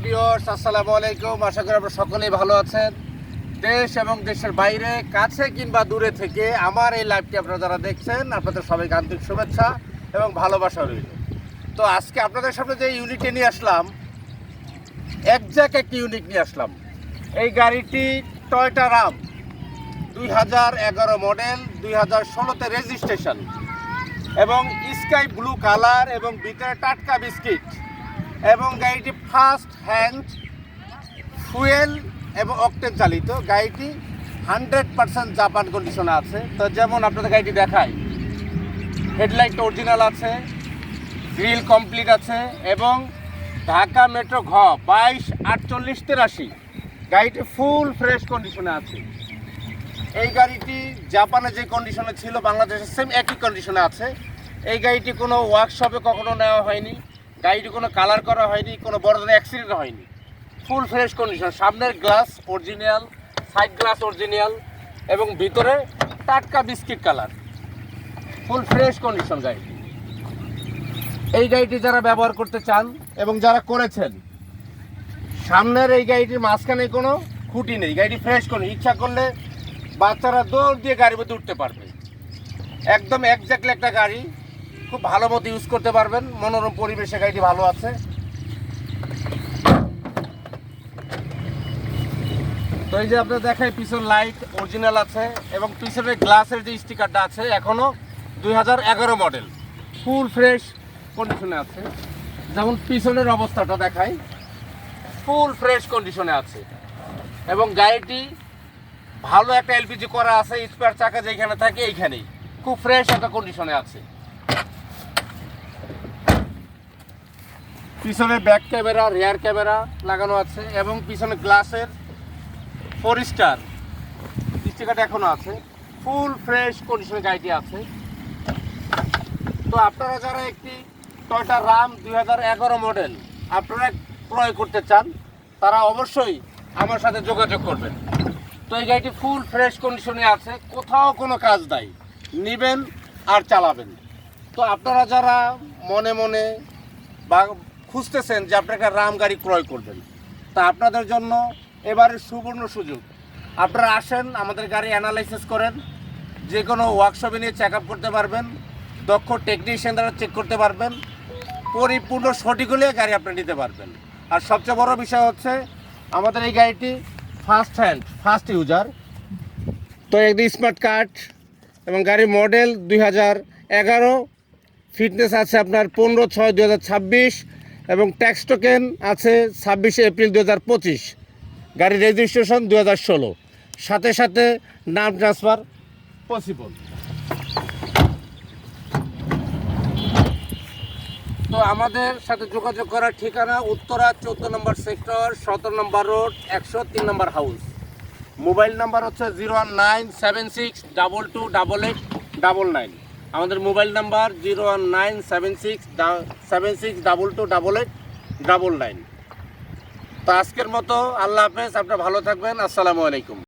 Viewers, আসসালামু আলাইকুম। আশা করি আপনারা সকলেই ভালো আছেন। দেশ এবং দেশের বাইরে, কাছে কিংবা দূরে থেকে আমার এই লাইভটি আপনারা যারা দেখছেন, আপনাদের সবাইকে আন্তরিক শুভেচ্ছা এবং ভালোবাসা রইল। তো আজকে আপনাদের সামনে যে ইউনিটে নিয়ে আসলাম, একজ্যাক্ট একটি ইউনিট নিয়ে আসলাম। এই গাড়িটি টয়োটা রাম 2011 মডেল, 2016তে রেজিস্ট্রেশন এবং স্কাই ব্লু কালার এবং ভিতরে টাটকা বিস্কিট, এবং গাড়িটি ফার্স্ট হ্যান্ড ফুয়েল এবং অকটেন চালিত। গাড়িটি 100% জাপান কন্ডিশনে আছে। তো যেমন আপনাদের গাড়িটি দেখায়, হেডলাইট অরিজিনাল আছে, গ্রিল কমপ্লিট আছে এবং ঢাকা মেট্রো ঘ 224883 গাড়িটি ফুল ফ্রেশ কন্ডিশনে আছে। এই গাড়িটি জাপানে যে কন্ডিশনে ছিল বাংলাদেশের সেম একই কন্ডিশনে আছে। এই গাড়িটি কোনো ওয়ার্কশপে কখনো নেওয়া হয়নি, গাড়িটি কোনো কালার করা হয়নি, কোনো বড় ধরনের অ্যাক্সিডেন্ট হয়নি, ফুল ফ্রেশ কন্ডিশন। সামনের glass original, side glass original এবং ভিতরে টাটকা biscuit colour, full fresh condition গাড়িটি। এই গাড়িটি যারা ব্যবহার করতে চান এবং যারা করেছেন, সামনের এই গাড়িটির মাঝখানে কোনো খুঁটি নেই, গাড়িটি ফ্রেশ করে ইচ্ছা করলে বাচ্চারা দৌড় দিয়ে গাড়ির মধ্যে উঠতে পারবে। একদম একজ্যাক্টলি একটা গাড়ি, খুব ভালো মতো ইউজ করতে পারবেন। মনোরম পরিবেশে গাড়িটি ভালো আছে। তো এই যে আপনার দেখায়, পিছন লাইট অরিজিনাল আছে এবং পিছনের গ্লাসের যে স্টিকারটা আছে এখনও 2011 মডেল, ফুল ফ্রেশ কন্ডিশনে আছে। যেমন পিছনের অবস্থাটা দেখায়, ফুল ফ্রেশ কন্ডিশনে আছে এবং গাড়িটি ভালো একটা এলপিজি করা আছে। স্পেয়ার চাকা যেখানে থাকে এইখানেই খুব ফ্রেশ একটা কন্ডিশনে আছে। পিছনে ব্যাক ক্যামেরা, রিয়ার ক্যামেরা লাগানো আছে এবং পিছনে গ্লাসের 4 স্টার স্টিকারটা এখনো আছে। ফুল ফ্রেশ কন্ডিশনে গাড়িটি আছে। তো আপনারা যারা একটি টয়োটা রাম 2011 মডেল আপনারা ক্রয় করতে চান, তারা অবশ্যই আমার সাথে যোগাযোগ করবেন। তো এই গাড়িটি ফুল ফ্রেশ কন্ডিশনে আছে, কোথাও কোনো কাজ নাই, নেবেন আর চালাবেন। তো আপনারা যারা মনে মনে বা খুঁজতেছেন যে আপনারা একটা রাম গাড়ি ক্রয় করবেন, তা আপনাদের জন্য এবারের সুবর্ণ সুযোগ। আপনারা আসেন, আমাদের গাড়ি অ্যানালাইসিস করেন, যে কোনো ওয়ার্কশপে নিয়ে চেক আপ করতে পারবেন, দক্ষ টেকনিশিয়ান দ্বারা চেক করতে পারবেন, পরিপূর্ণ সঠিক হলে গাড়ি আপনি নিতে পারবেন। আর সবচেয়ে বড় বিষয় হচ্ছে আমাদের এই গাড়িটি ফার্স্ট হ্যান্ড, ফার্স্ট ইউজার। তো একদম স্মার্ট কার্ড এবং গাড়ির মডেল 2011, ফিটনেস আছে আপনার 15/6/2026 এবং ট্যাক্স টোকেন আছে 26 এপ্রিল 2025। গাড়ির রেজিস্ট্রেশন 2016, সাথে সাথে নাম ট্রান্সফার পসিবল। তো আমাদের সাথে যোগাযোগ করার ঠিকানা উত্তরা 14 নম্বর সেক্টর, 17 নম্বর রোড, 103 নম্বর হাউস। মোবাইল নাম্বার হচ্ছে 01976228899। আমাদের মোবাইল নাম্বার 01976228899। তো আজকের মতো আল্লাহ হাফেজ, আপনারা ভালো থাকবেন। আসসালামু আলাইকুম।